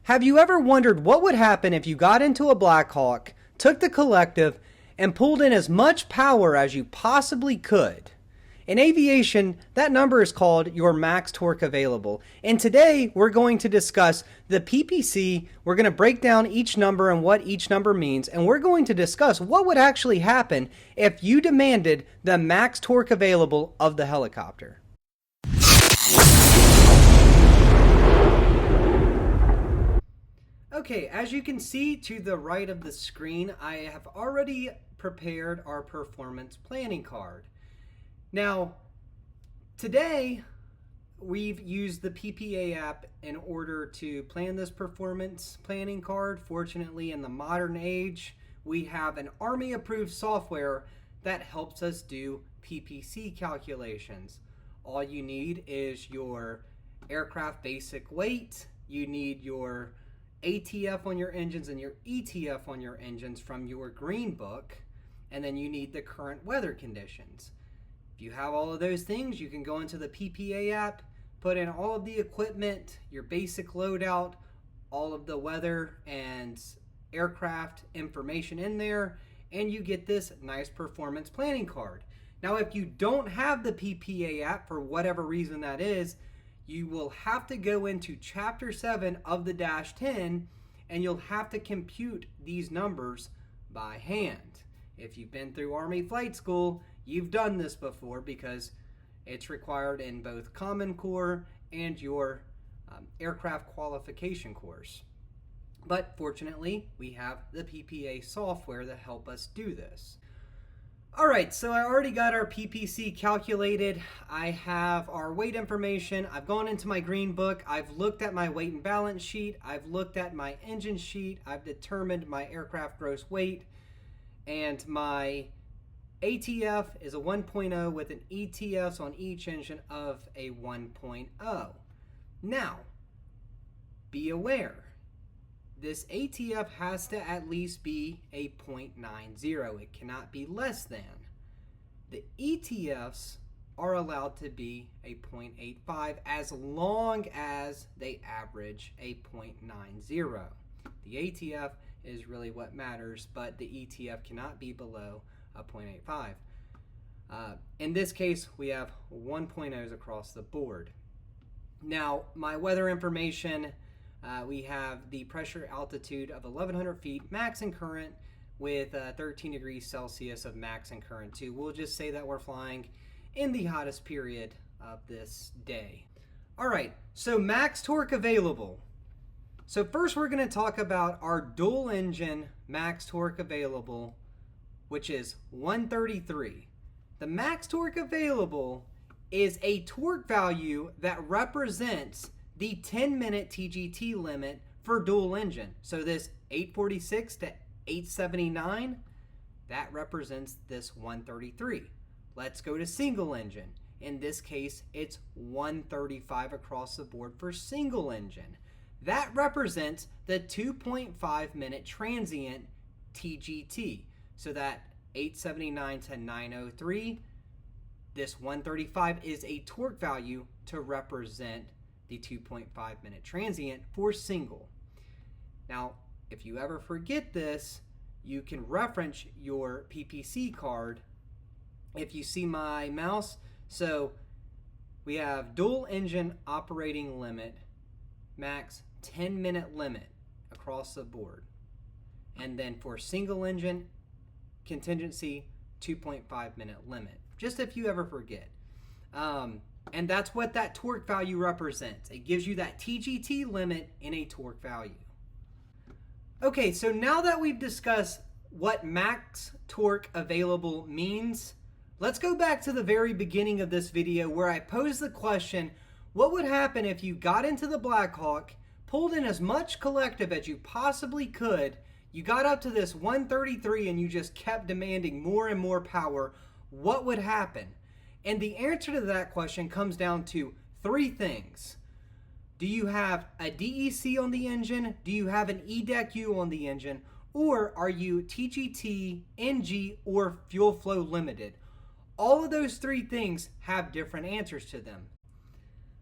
Have you ever wondered what would happen if you got into a Black Hawk, took the collective, and pulled in as much power as you possibly could? In aviation, that number is called your max torque available. And today, we're going to discuss the PPC. We're going to break down each number and what each number means. And we're going to discuss what would actually happen if you demanded the max torque available of the helicopter. Okay, as you can see to the right of the screen, I have already prepared our performance planning card. Now, today we've used the PPA app in order to plan this performance planning card. Fortunately, in the modern age, we have an Army-approved software that helps us do PPC calculations. All you need is your aircraft basic weight, you need your ATF on your engines and your ETF on your engines from your green book, and then you need the current weather conditions. If you have all of those things, you can go into the PPA app, put in all of the equipment, your basic loadout, all of the weather and aircraft information in there, and you get this nice performance planning card. Now, if you don't have the PPA app for whatever reason that is, you will have to go into Chapter 7 of the Dash 10 and you'll have to compute these numbers by hand. If you've been through Army Flight School, you've done this before because it's required in both Common Core and your aircraft qualification course. But fortunately, we have the PPA software to help us do this. Alright, so I already got our PPC calculated. I have our weight information. I've gone into my green book. I've looked at my weight and balance sheet. I've looked at my engine sheet. I've determined my aircraft gross weight. And my ATF is a 1.0 with an ETS on each engine of a 1.0. Now, be aware. This ATF has to at least be a 0.90. It cannot be less than. The ETFs are allowed to be a 0.85 as long as they average a 0.90. The ATF is really what matters, but the ETF cannot be below a 0.85. In this case, we have 1.0s across the board. Now, my weather information, we have the pressure altitude of 1,100 feet, max and current, with 13 degrees Celsius of max and current too. We'll just say that we're flying in the hottest period of this day. All right, so max torque available. So first we're going to talk about our dual engine max torque available, which is 133. The max torque available is a torque value that represents the 10-minute TGT limit for dual engine. So this 846 to 879, that represents this 133. Let's go to single engine. In this case, it's 135 across the board for single engine. That represents the 2.5 minute transient TGT. So that 879 to 903, this 135 is a torque value to represent the 2.5 minute transient for single. Now, if you ever forget this, you can reference your PPC card. If you see my mouse, so we have dual engine operating limit, max 10-minute limit across the board. And then for single engine, contingency 2.5 minute limit. Just if you ever forget. And that's what that torque value represents. It gives you that TGT limit in a torque value. Okay, so now that we've discussed what max torque available means, let's go back to the very beginning of this video where I posed the question, what would happen if you got into the Black Hawk, pulled in as much collective as you possibly could, you got up to this 133 and you just kept demanding more and more power, what would happen? And the answer to that question comes down to three things. Do you have a DEC on the engine? Do you have an EDEC-U on the engine? Or are you TGT, NG, or fuel flow limited? All of those three things have different answers to them.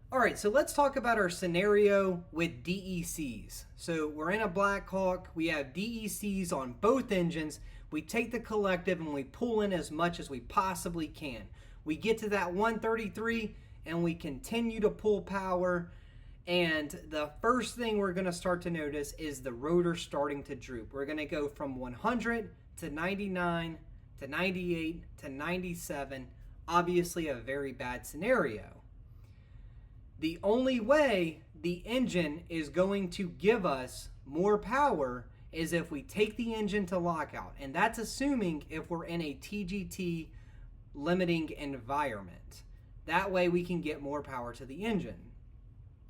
All right, so let's talk about our scenario with DECs. So we're in a Black Hawk, we have DECs on both engines. We take the collective and we pull in as much as we possibly can. We get to that 133 and we continue to pull power. And the first thing we're going to start to notice is the rotor starting to droop. We're going to go from 100 to 99 to 98 to 97. Obviously a very bad scenario. The only way the engine is going to give us more power is if we take the engine to lockout. And that's assuming if we're in a TGT limiting environment. That way we can get more power to the engine.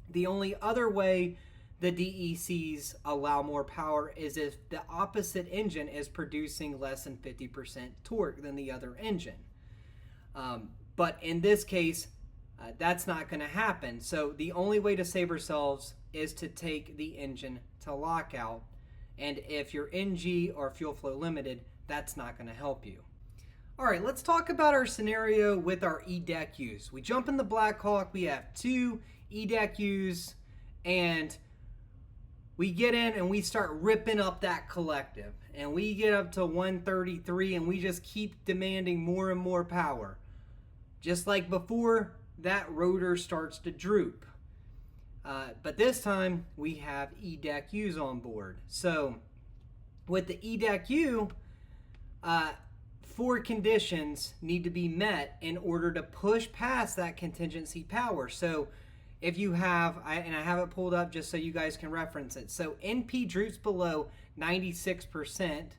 The only other way the DECs allow more power is if the opposite engine is producing less than 50% torque than the other engine. But in this case, that's not going to happen. So the only way to save ourselves is to take the engine to lockout. And if you're NG or fuel flow limited, that's not going to help you. All right, let's talk about our scenario with our EDECUs. We jump in the Black Hawk, we have two EDECUs, and we get in and we start ripping up that collective. And we get up to 133 and we just keep demanding more and more power. Just like before, that rotor starts to droop. But this time we have EDECUs on board. So with the EDECU, 4 conditions need to be met in order to push past that contingency power. So if you have, and I have it pulled up just so you guys can reference it. So NP droops below 96%,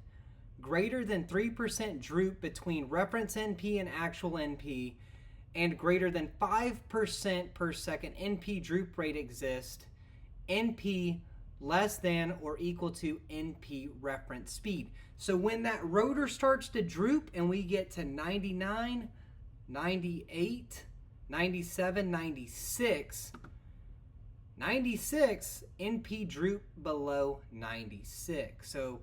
greater than 3% droop between reference NP and actual NP, and greater than 5% per second NP droop rate exist, NP less than or equal to NP reference speed. So when that rotor starts to droop and we get to 99, 98, 97, 96, 96, NP droop below 96. So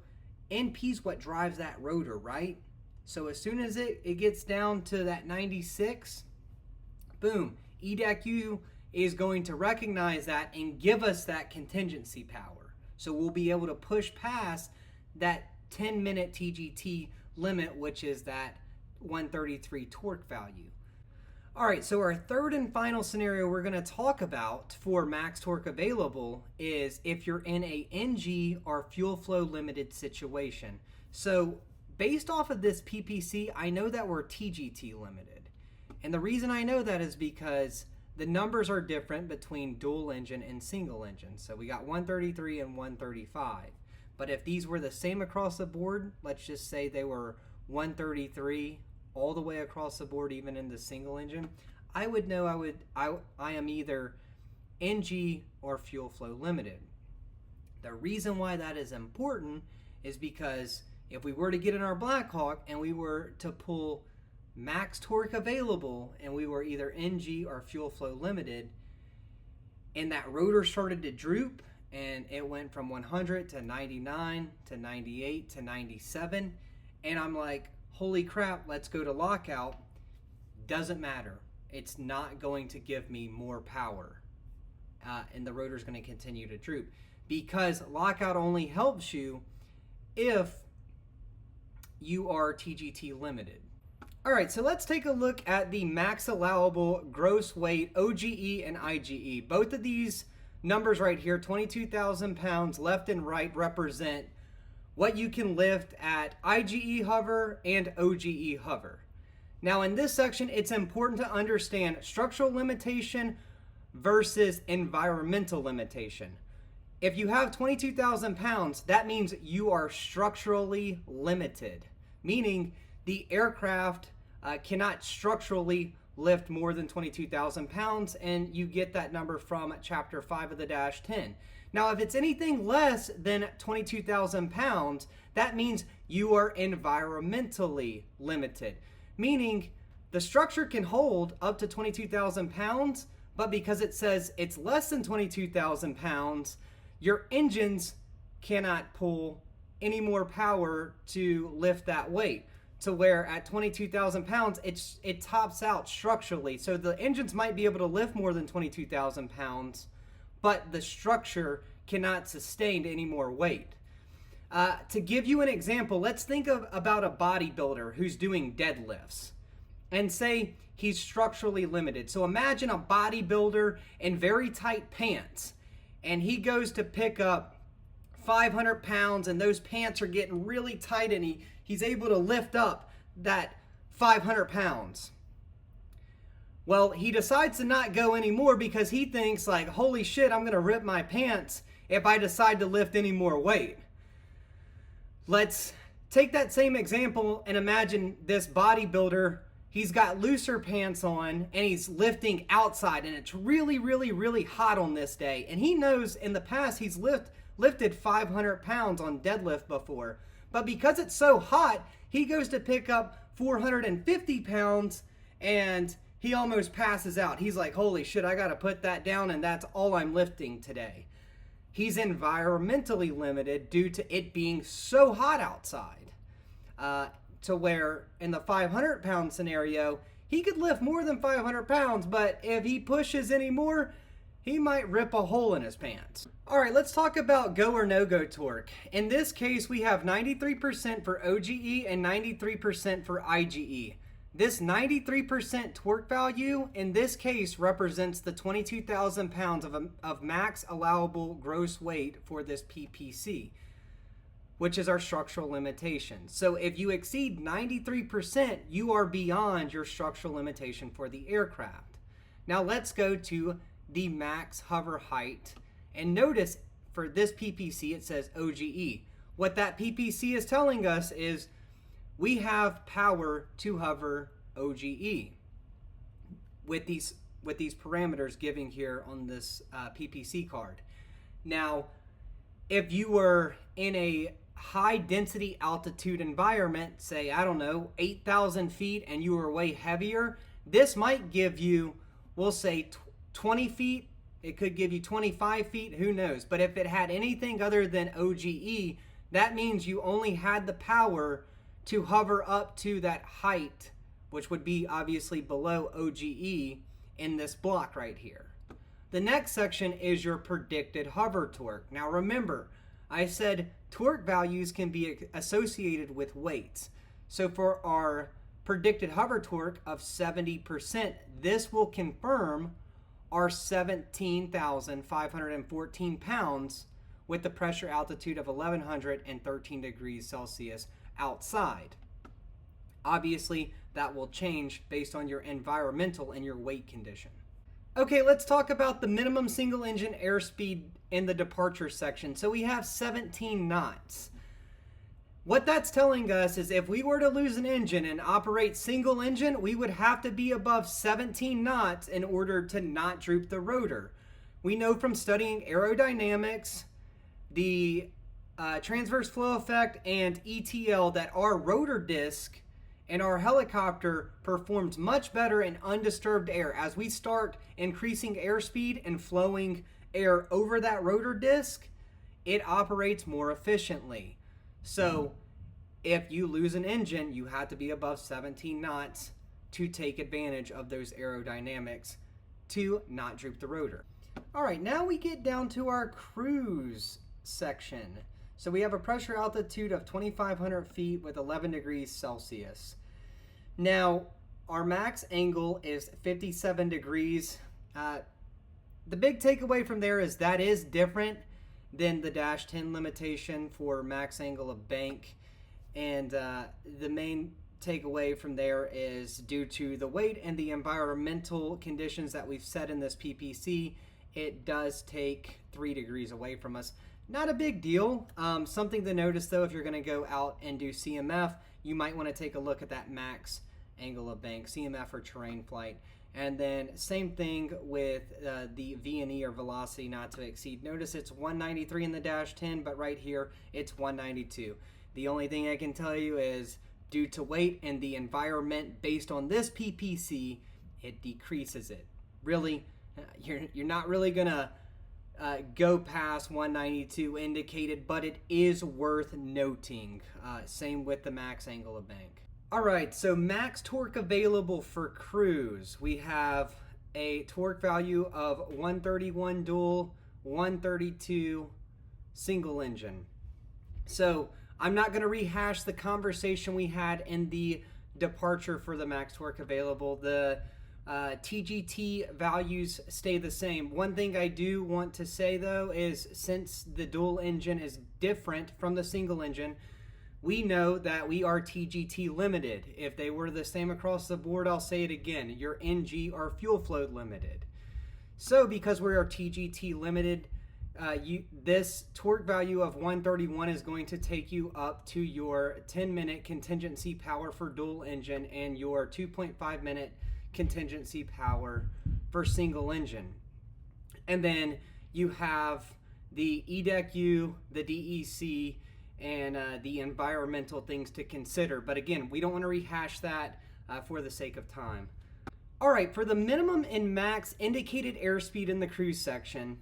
NP is what drives that rotor, right? So as soon as it gets down to that 96, boom, EDECU is going to recognize that and give us that contingency power. So we'll be able to push past that 10-minute TGT limit, which is that 133 torque value. All right, so our third and final scenario we're going to talk about for max torque available is if you're in a NG or fuel flow limited situation. So based off of this PPC, I know that we're TGT limited. And the reason I know that is because the numbers are different between dual engine and single engine. So we got 133 and 135. But if these were the same across the board, let's just say they were 133 all the way across the board, even in the single engine, I would know I am either NG or fuel flow limited. The reason why that is important is because if we were to get in our Black Hawk and we were to pull max torque available and we were either NG or fuel flow limited, and that rotor started to droop and it went from 100 to 99 to 98 to 97, and I'm like, holy crap, let's go to lockout, doesn't matter. It's not going to give me more power. And the rotor's going to continue to droop, because lockout only helps you if you are TGT limited. All right, so let's take a look at the max allowable gross weight OGE and IGE. Both of these numbers right here, 22,000 pounds left and right, represent what you can lift at IGE hover and OGE hover. Now in this section, it's important to understand structural limitation versus environmental limitation. If you have 22,000 pounds, that means you are structurally limited, meaning the aircraft cannot structurally lift more than 22,000 pounds, and you get that number from chapter 5 of the Dash 10. Now, if it's anything less than 22,000 pounds, that means you are environmentally limited, meaning the structure can hold up to 22,000 pounds, but because it says it's less than 22,000 pounds, your engines cannot pull any more power to lift that weight. to where at 22,000 pounds, it tops out structurally. So the engines might be able to lift more than 22,000 pounds, but the structure cannot sustain any more weight. To give you an example, let's think about a bodybuilder who's doing deadlifts and say he's structurally limited. So imagine a bodybuilder in very tight pants, and he goes to pick up 500 pounds, and those pants are getting really tight, and he's able to lift up that 500 pounds. Well, he decides to not go anymore because he thinks like, holy shit, I'm going to rip my pants if I decide to lift any more weight. Let's take that same example and imagine this bodybuilder. He's got looser pants on and he's lifting outside, and it's really, really, really hot on this day. And he knows in the past he's lifted 500 pounds on deadlift before. But because it's so hot, he goes to pick up 450 pounds and he almost passes out. He's like, holy shit, I got to put that down, and that's all I'm lifting today. He's environmentally limited due to it being so hot outside. To where in the 500 pound scenario, he could lift more than 500 pounds, but if he pushes any more, he might rip a hole in his pants. All right, let's talk about go or no-go torque. In this case, we have 93% for OGE and 93% for IGE. This 93% torque value in this case represents the 22,000 pounds of max allowable gross weight for this PPC, which is our structural limitation. So if you exceed 93%, you are beyond your structural limitation for the aircraft. Now let's go to the max hover height, and notice for this PPC it says OGE. What that PPC is telling us is we have power to hover OGE with these parameters giving here on this PPC card. Now, if you were in a high density altitude environment, say, I don't know, 8,000 feet, and you were way heavier, this might give you, we'll say 20 feet. It could give you 25 feet, who knows? But if it had anything other than OGE, that means you only had the power to hover up to that height, which would be obviously below OGE in this block right here. The next section is your predicted hover torque. Now remember, I said torque values can be associated with weights. So for our predicted hover torque of 70%, this will confirm our 17,514 pounds with the pressure altitude of 1,113 degrees Celsius outside. Obviously, that will change based on your environmental and your weight condition. Okay, let's talk about the minimum single engine airspeed in the departure section. So we have 17 knots. What that's telling us is if we were to lose an engine and operate single engine, we would have to be above 17 knots in order to not droop the rotor. We know from studying aerodynamics, the transverse flow effect, and ETL that our rotor disc and our helicopter performs much better in undisturbed air. As we start increasing airspeed and flowing air over that rotor disc, it operates more efficiently. So if you lose an engine, you have to be above 17 knots to take advantage of those aerodynamics to not droop the rotor. All right, now we get down to our cruise section. So we have a pressure altitude of 2,500 feet with 11 degrees Celsius. Now, our max angle is 57 degrees. The big takeaway from there is that is different than the -10 limitation for max angle of bank. And the main takeaway from there is due to the weight and the environmental conditions that we've set in this PPC, it does take 3 degrees away from us. Not a big deal. Something to notice though, if you're going to go out and do CMF, you might want to take a look at that max angle of bank, CMF or terrain flight. And then same thing with the V&E or velocity not to exceed. Notice it's 193 in the -10, but right here it's 192. The only thing I can tell you is due to weight and the environment based on this PPC, it decreases it. Really, you're not really gonna go past 192 indicated, but it is worth noting. Same with the max angle of bank. All right, so max torque available for cruise. We have a torque value of 131 dual, 132 single engine. So I'm not going to rehash the conversation we had in the departure for the max torque available. The TGT values stay the same. One thing I do want to say though is since the dual engine is different from the single engine, we know that we are TGT limited. If they were the same across the board, I'll say it again, you're NG or fuel flow limited. So because we are TGT limited, this torque value of 131 is going to take you up to your 10-minute contingency power for dual engine and your 2.5-minute contingency power for single engine. And then you have the EDECU, the DEC, and the environmental things to consider. But again, we don't want to rehash that for the sake of time. All right, for the minimum and max indicated airspeed in the cruise section,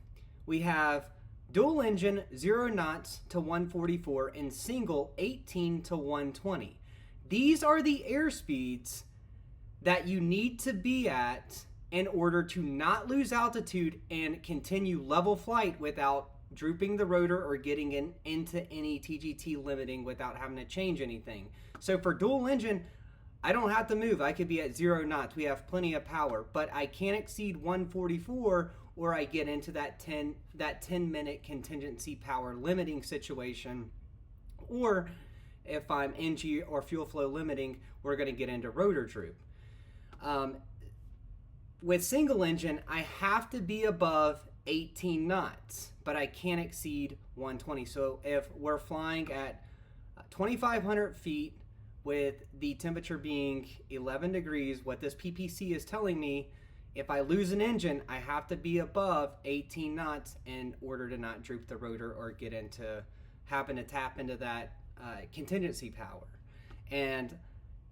we have dual engine 0 knots to 144 and single 18 to 120. These are the airspeeds that you need to be at in order to not lose altitude and continue level flight without drooping the rotor or getting into any TGT limiting without having to change anything. So for dual engine, I don't have to move. I could be at 0 knots. We have plenty of power, but I can't exceed 144 or I get into that 10-minute contingency power limiting situation. Or if I'm NG or fuel flow limiting, we're going to get into rotor droop. With single engine, I have to be above 18 knots, but I can't exceed 120. So if we're flying at 2,500 feet with the temperature being 11 degrees, what this PPC is telling me, if I lose an engine, I have to be above 18 knots in order to not droop the rotor or happen to tap into that contingency power. And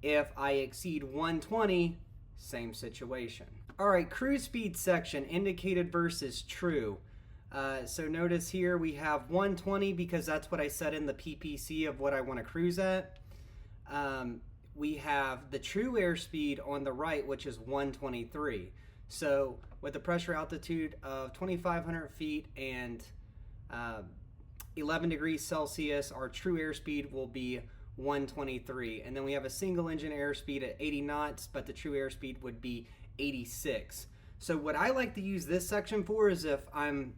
if I exceed 120, same situation. All right, cruise speed section, indicated versus true. So notice here we have 120 because that's what I set in the PPC of what I want to cruise at. We have the true airspeed on the right, which is 123. So with the pressure altitude of 2,500 feet and 11 degrees Celsius, our true airspeed will be 123. And then we have a single engine airspeed at 80 knots, but the true airspeed would be 86. So what I like to use this section for is if I'm,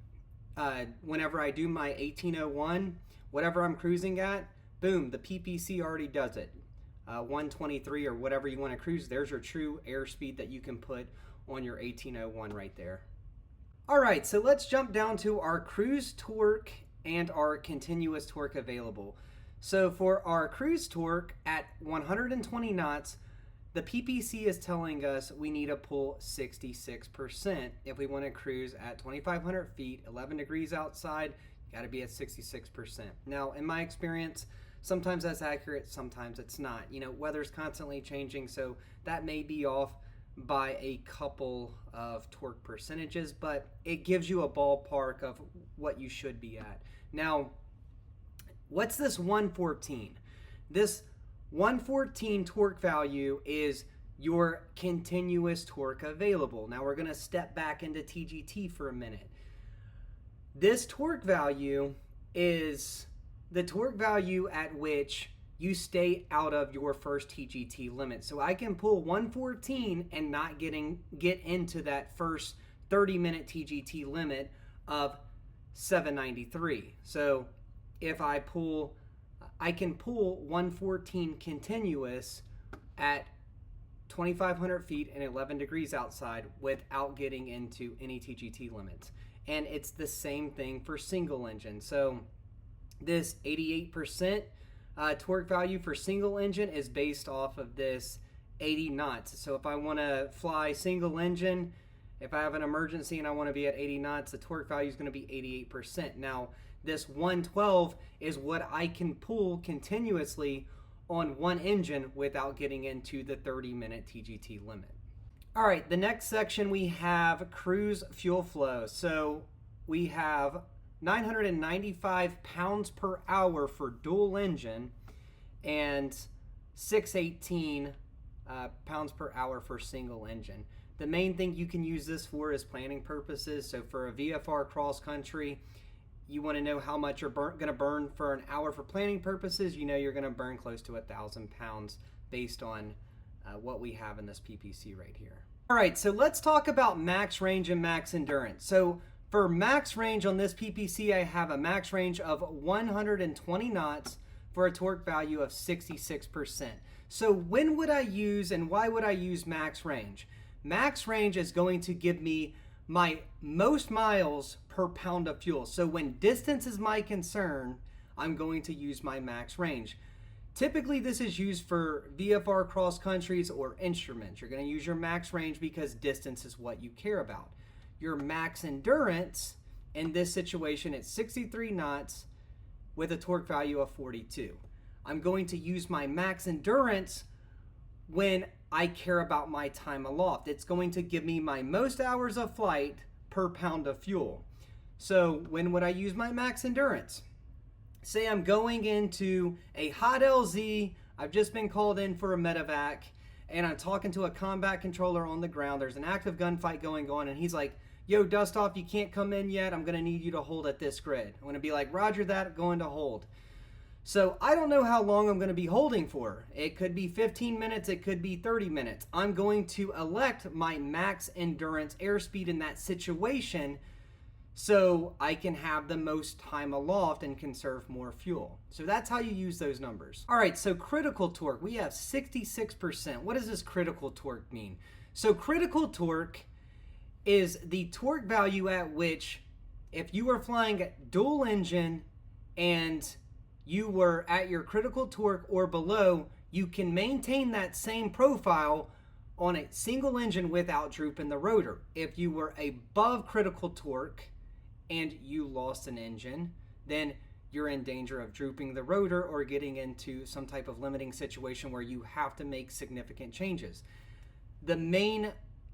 whenever I do my 1801, whatever I'm cruising at, boom, the PPC already does it. 123 or whatever you want to cruise, there's your true airspeed that you can put on your 1801 right there. All right, so let's jump down to our cruise torque and our continuous torque available. So for our cruise torque at 120 knots, the PPC is telling us we need to pull 66%. If we want to cruise at 2,500 feet, 11 degrees outside, you got to be at 66%. Now, in my experience, sometimes that's accurate, sometimes it's not. You know, weather's constantly changing, so that may be off by a couple of torque percentages, but it gives you a ballpark of what you should be at. Now, what's this 114? This 114 torque value is your continuous torque available. Now we're going to step back into TGT for a minute. This torque value is the torque value at which you stay out of your first TGT limit. So I can pull 114 and not get into that first 30-minute TGT limit of 793. So if I can pull 114 continuous at 2,500 feet and 11 degrees outside without getting into any TGT limits. And it's the same thing for single engine. So this 88% torque value for single engine is based off of this 80 knots. So if I want to fly single engine, if I have an emergency and I want to be at 80 knots, the torque value is going to be 88%. Now, this 112 is what I can pull continuously on one engine without getting into the 30-minute TGT limit. All right, the next section we have cruise fuel flow. So we have 995 pounds per hour for dual engine and 618 pounds per hour for single engine. The main thing you can use this for is planning purposes. So for a VFR cross country, you want to know how much you're going to burn for an hour for planning purposes. You know you're going to burn close to 1,000 pounds based on what we have in this PPC right here. All right, so let's talk about max range and max endurance. So for max range on this PPC, I have a max range of 120 knots for a torque value of 66%. So when would I use and why would I use max range? Max range is going to give me my most miles per pound of fuel. So when distance is my concern, I'm going to use my max range. Typically, this is used for VFR cross countries or instruments. You're going to use your max range because distance is what you care about. Your max endurance, in this situation, it's 63 knots with a torque value of 42. I'm going to use my max endurance when I care about my time aloft. It's going to give me my most hours of flight per pound of fuel. So when would I use my max endurance? Say I'm going into a hot LZ, I've just been called in for a medevac, and I'm talking to a combat controller on the ground. There's an active gunfight going on, and he's like, yo, dust off, you can't come in yet. I'm going to need you to hold at this grid. I'm going to be like, roger that, going to hold. So I don't know how long I'm going to be holding for. It could be 15 minutes, it could be 30 minutes. I'm going to elect my max endurance airspeed in that situation so I can have the most time aloft and conserve more fuel. So that's how you use those numbers. All right, so critical torque, we have 66%. What does this critical torque mean? So critical torque is the torque value at which, if you were flying dual engine and you were at your critical torque or below, you can maintain that same profile on a single engine without drooping the rotor. If you were above critical torque and you lost an engine, then you're in danger of drooping the rotor or getting into some type of limiting situation where you have to make significant changes. The main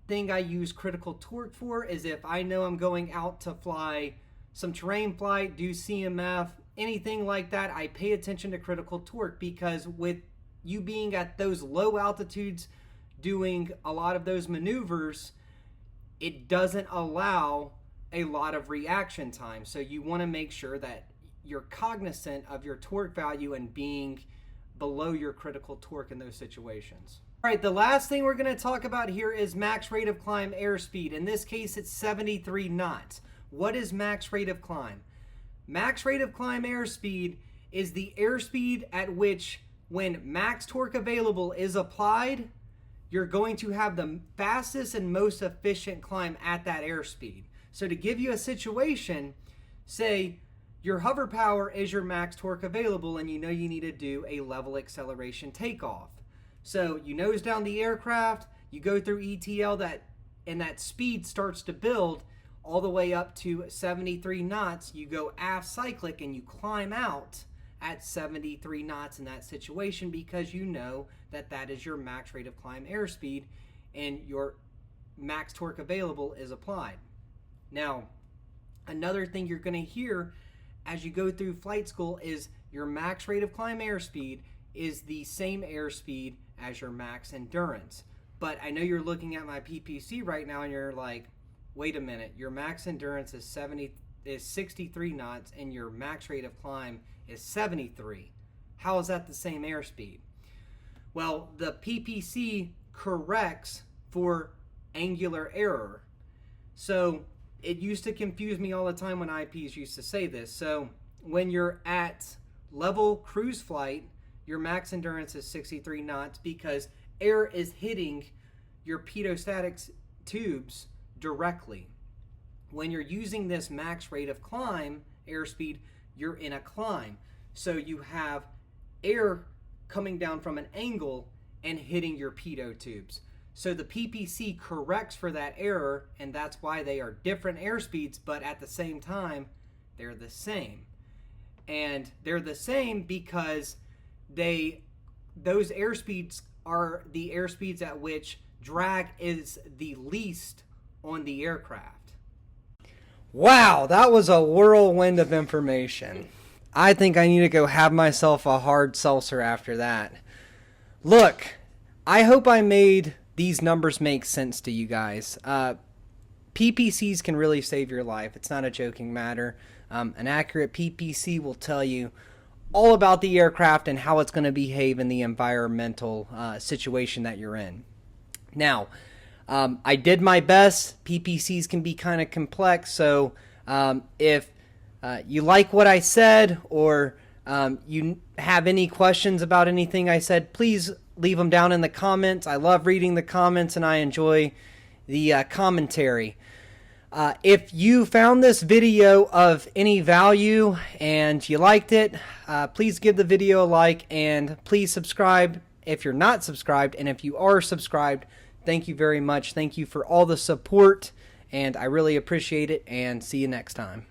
thing I use critical torque for is if I know I'm going out to fly some terrain flight, do CMF, anything like that, I pay attention to critical torque because with you being at those low altitudes doing a lot of those maneuvers, it doesn't allow a lot of reaction time. So you want to make sure that you're cognizant of your torque value and being below your critical torque in those situations. All right, the last thing we're going to talk about here is max rate of climb airspeed. In this case, it's 73 knots. What is max rate of climb? Max rate of climb airspeed is the airspeed at which, when max torque available is applied, you're going to have the fastest and most efficient climb at that airspeed. So to give you a situation, say your hover power is your max torque available and you know you need to do a level acceleration takeoff. So you nose down the aircraft, you go through ETL, and that speed starts to build all the way up to 73 knots. You go aft cyclic and you climb out at 73 knots in that situation because you know that that is your max rate of climb airspeed and your max torque available is applied. Now, another thing you're going to hear as you go through flight school is your max rate of climb airspeed is the same airspeed as your max endurance. But I know you're looking at my PPC right now and you're like, wait a minute, your max endurance is 63 knots and your max rate of climb is 73. How is that the same airspeed? Well, the PPC corrects for angular error. So it used to confuse me all the time when IPs used to say this. So when you're at level cruise flight, your max endurance is 63 knots because air is hitting your pitot tubes directly. When you're using this max rate of climb airspeed, you're in a climb. So you have air coming down from an angle and hitting your pitot tubes. So the PPC corrects for that error, and that's why they are different airspeeds, but at the same time, they're the same. And they're the same because those airspeeds are the airspeeds at which drag is the least on the aircraft. Wow, that was a whirlwind of information. I think I need to go have myself a hard seltzer after that. Look, I hope I made these numbers make sense to you guys. PPCs can really save your life. It's not a joking matter. An accurate PPC will tell you all about the aircraft and how it's going to behave in the environmental situation that you're in. Now, I did my best. PPCs can be kind of complex, so if you like what I said, or you have any questions about anything I said, please leave them down in the comments. I love reading the comments and I enjoy the commentary. If you found this video of any value and you liked it, please give the video a like, and please subscribe if you're not subscribed. And if you are subscribed, thank you very much. Thank you for all the support, and I really appreciate it, and see you next time.